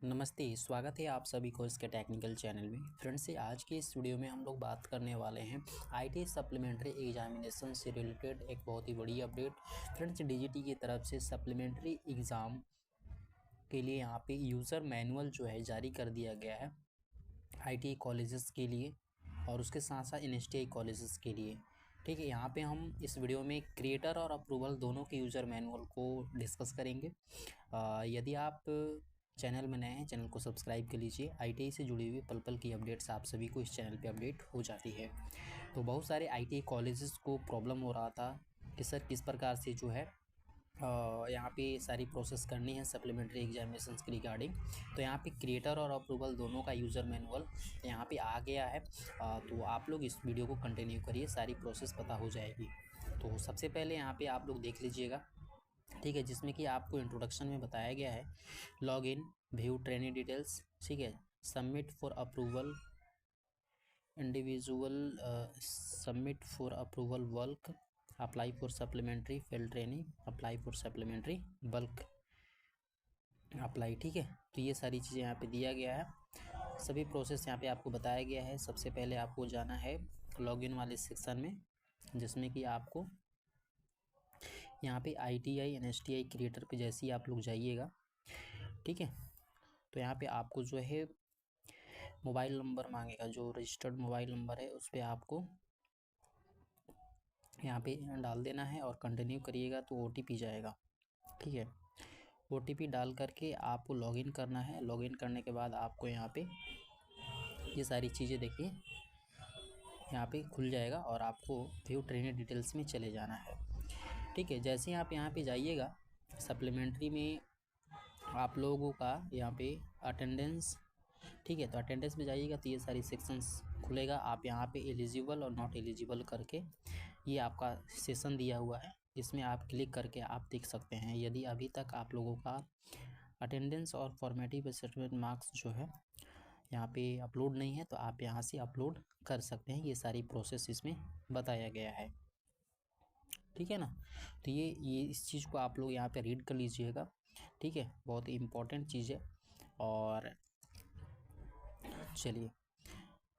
नमस्ते, स्वागत है आप सभी को इसके टेक्निकल चैनल में। फ्रेंड्स से आज की इस वीडियो में हम लोग बात करने वाले हैं आईटी सप्लीमेंट्री एग्जामिनेशन से रिलेटेड एक बहुत ही बड़ी अपडेट। फ्रेंड्स डीजीटी की तरफ से सप्लीमेंट्री एग्ज़ाम के लिए यहाँ पे यूज़र मैनुअल जो है जारी कर दिया गया है आईटी कॉलेजेस के लिए और उसके साथ साथ एनएसटीआई कॉलेजेस के लिए। ठीक है, यहाँ पे हम इस वीडियो में क्रिएटर और अप्रूवल दोनों के यूज़र मैनुअल को डिस्कस करेंगे। यदि आप चैनल में नए हैं, चैनल को सब्सक्राइब कर लीजिए। आईटीआई से जुड़ी हुई पल पल की अपडेट्स आप सभी को इस चैनल पे अपडेट हो जाती है। तो बहुत सारे आईटीआई कॉलेजेस को प्रॉब्लम हो रहा था कि सर किस प्रकार से जो है यहाँ पे सारी प्रोसेस करनी है सप्लीमेंट्री एग्जामिनेशंस के रिगार्डिंग। तो यहाँ पे क्रिएटर और अप्रूवल दोनों का यूज़र मैनुअल यहाँ पे आ गया है। तो आप लोग इस वीडियो को कंटिन्यू करिए, सारी प्रोसेस पता हो जाएगी। तो सबसे पहले यहाँ पे आप लोग देख लीजिएगा, ठीक है, जिसमें कि आपको इंट्रोडक्शन में बताया गया है लॉगिन, व्यू ट्रेनिंग डिटेल्स, ठीक है, submit for approval individual, submit for approval work, apply for supplementary field training, apply for supplementary bulk apply. ठीक है, तो ये सारी चीज़ें यहाँ पे दिया गया है, सभी प्रोसेस यहाँ पे आपको बताया गया है। सबसे पहले आपको जाना है लॉगिन वाले सेक्शन में, जिसमें कि आपको यहाँ पे आईटीआई एनएसटीआई क्रिएटर पे जैसे ही आप लोग जाइएगा, ठीक है, तो यहाँ पे आपको जो है मोबाइल नंबर मांगेगा, जो रजिस्टर्ड मोबाइल नंबर है उस पर आपको यहाँ पे डाल देना है और कंटिन्यू करिएगा तो ओटीपी जाएगा। ठीक है, ओटीपी डाल करके आपको लॉगिन करना है। लॉगिन करने के बाद आपको यहाँ पे ये सारी चीज़ें देखिए यहाँ पे खुल जाएगा और आपको व्यू ट्रेनिंग डिटेल्स में चले जाना है। ठीक है, जैसे ही आप यहाँ पे जाइएगा सप्लीमेंट्री में आप लोगों का यहाँ पे अटेंडेंस, ठीक है, तो अटेंडेंस में जाइएगा तो ये सारी सेक्शंस खुलेगा। आप यहाँ पे एलिजिबल और नॉट एलिजिबल करके ये आपका सेशन दिया हुआ है, इसमें आप क्लिक करके आप देख सकते हैं। यदि अभी तक आप लोगों का अटेंडेंस और फॉर्मेटिव असेसमेंट मार्क्स जो है यहाँ पे अपलोड नहीं है तो आप यहाँ से अपलोड कर सकते हैं। ये सारी प्रोसेस इसमें बताया गया है, ठीक है ना। तो ये इस चीज़ को आप लोग यहाँ पे रीड कर लीजिएगा, ठीक है, बहुत ही इम्पोर्टेंट चीज़ है। और चलिए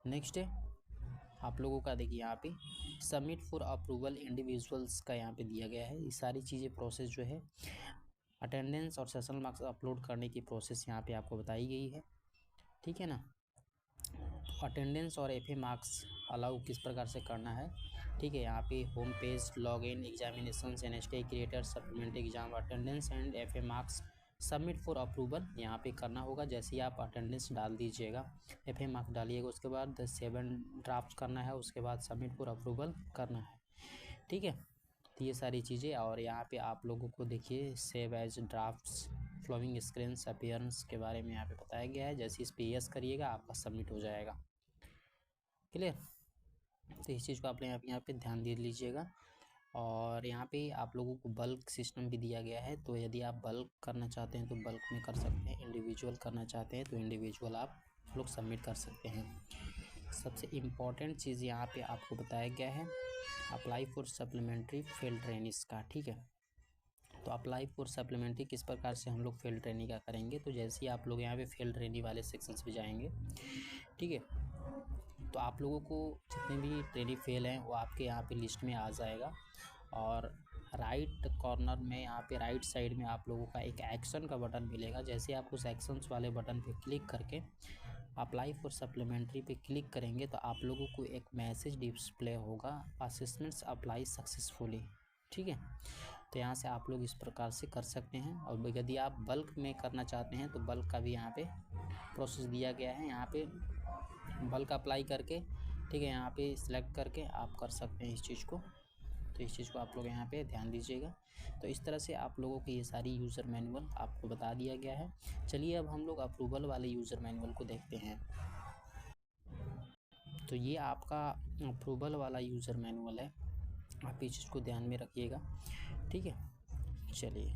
नेक्स्ट है आप लोगों का, देखिए यहाँ पे सबमिट फॉर अप्रूवल इंडिविजुअल्स का यहाँ पे दिया गया है। ये सारी चीज़ें प्रोसेस जो है अटेंडेंस और सेशनल मार्क्स अपलोड करने की प्रोसेस यहाँ पे आपको बताई गई है, ठीक है ना। अटेंडेंस और एफए मार्क्स अलाउ किस प्रकार से करना है, ठीक है, यहाँ पे home page login examination NSTI creator supplementary exam attendance and FA marks submit for approval यहाँ पे करना होगा। जैसे ही आप अटेंडेंस डाल दीजिएगा, एफए मार्क्स डालिएगा, उसके बाद 7 ड्राफ्ट करना है, उसके बाद सबमिट फॉर अप्रूवल करना है, ठीक है। तो ये सारी चीज़ें, और यहाँ पे आप लोगों को देखिए save as drafts flowing screen appearance के बारे में यहाँ पे बताया गया है। जैसे इस पे यस करिएगा आपका सबमिट हो जाएगा, क्लियर। तो इस चीज़ को आप यहाँ पे ध्यान दे लीजिएगा। और यहाँ पे आप लोगों को बल्क सिस्टम भी दिया गया है, तो यदि आप बल्क करना चाहते हैं तो बल्क में कर सकते हैं, इंडिविजुअल करना चाहते हैं तो इंडिविजुअल आप लोग सबमिट कर सकते हैं। सबसे इम्पॉर्टेंट चीज़ यहाँ पे आपको बताया गया है apply for supplementary field training का, ठीक है। तो अप्लाई फॉर सप्लीमेंट्री किस प्रकार से हम लोग फील्ड ट्रेनिंग का करेंगे, तो जैसे ही आप लोग यहाँ पे फील्ड ट्रेनिंग वाले सेक्शंस पे जाएंगे, ठीक है, तो आप लोगों को जितने भी ट्रेनिंग फेल हैं वो आपके यहाँ पे लिस्ट में आ जाएगा। और राइट कॉर्नर में यहाँ पे राइट साइड में आप लोगों का एक एक्शन का बटन मिलेगा। जैसे आप उस एक्शंस वाले बटन पे क्लिक करके अप्लाई फॉर सप्लीमेंट्री पे क्लिक करेंगे तो आप लोगों को एक मैसेज डिस्प्ले होगा, असेसमेंट्स अप्लाई सक्सेसफुली, ठीक है। तो यहाँ से आप लोग इस प्रकार से कर सकते हैं। और यदि आप बल्क में करना चाहते हैं तो बल्क का भी यहाँ पे प्रोसेस दिया गया है, यहाँ पे बल्क अप्लाई करके, ठीक है, यहाँ पे सिलेक्ट करके आप कर सकते हैं इस चीज़ को। तो इस चीज़ को आप लोग यहाँ पे ध्यान दीजिएगा। तो इस तरह से आप लोगों को ये सारी यूज़र मैनुअल आपको बता दिया गया है। चलिए अब हम लोग अप्रूवल वाले यूज़र मैनुअल को देखते हैं। तो ये आपका अप्रूवल वाला यूज़र मैनुअल है, आप इस चीज़ को ध्यान में रखिएगा, ठीक है। चलिए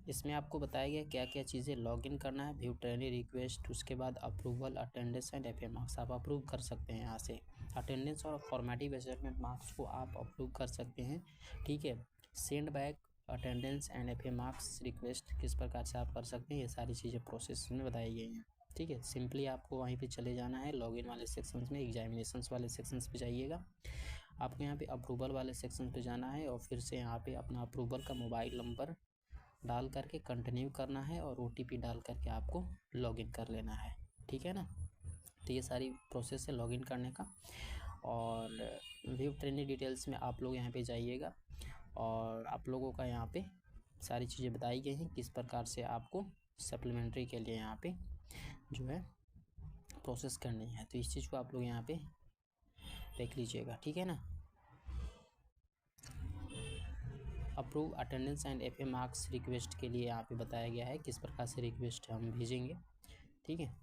इसमें आपको बताया गया क्या क्या चीज़ें, लॉगिन करना है, व्यू ट्रेनिंग रिक्वेस्ट, उसके बाद approval attendance and FA marks आप अप्रूव कर सकते हैं यहाँ से। अटेंडेंस और फॉर्मेटिव असेसमेंट मार्क्स को आप अप्रूव कर सकते हैं, ठीक है। Send back attendance and FA marks request किस प्रकार से आप कर सकते हैं, ये सारी चीज़ें प्रोसेस में बताई गई हैं। ठीक है, सिंपली आपको वहीं पे चले जाना है, लॉगिन वाले सेक्शंस में, एग्जामिनेशंस वाले सेक्शंस पे जाइएगा। आपको यहाँ पे अप्रूवल वाले सेक्शन पे जाना है और फिर से यहाँ पे अपना अप्रूवल का मोबाइल नंबर डाल करके कंटिन्यू करना है और OTP डाल करके आपको लॉगिन कर लेना है। ठीक है ना, तो ये सारी प्रोसेस है लॉगिन करने का। और व्यू ट्रेनिंग डिटेल्स में आप लोग यहाँ पे जाइएगा और आप लोगों का यहाँ पे सारी चीज़ें बताई गई हैं किस प्रकार से आपको सप्लीमेंट्री के लिए यहाँ पे जो है प्रोसेस करनी है। तो इस चीज़ को आप लोग यहाँ पे देख लीजिएगा। ठीक है ना, approve attendance and FA marks request के लिए यहाँ पे बताया गया है किस प्रकार से रिक्वेस्ट हम भेजेंगे। ठीक है,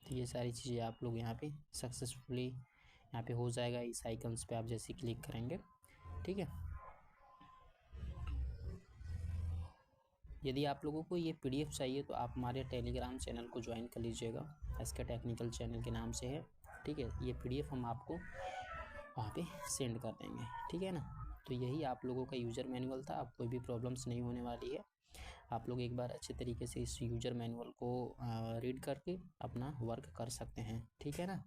तो ये सारी चीज़ें आप लोग यहाँ पे सक्सेसफुली यहाँ पे हो जाएगा इस आइकन्स पे आप जैसे क्लिक करेंगे। ठीक है, यदि आप लोगों को ये PDF चाहिए तो आप हमारे टेलीग्राम चैनल को ज्वाइन कर लीजिएगा, SK टेक्निकल चैनल के नाम से है। ठीक है, ये PDF हम आपको वहाँ पे सेंड कर देंगे। ठीक है ना, तो यही आप लोगों का यूज़र मैनुअल था। आप कोई भी प्रॉब्लम्स नहीं होने वाली है। आप लोग एक बार अच्छे तरीके से इस यूज़र मैनुअल को रीड करके अपना वर्क कर सकते हैं। ठीक है ना,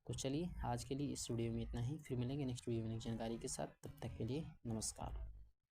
तो चलिए आज के लिए इस वीडियो में इतना ही, फिर मिलेंगे नेक्स्ट वीडियो में नई जानकारी के साथ। तब तक के लिए नमस्कार।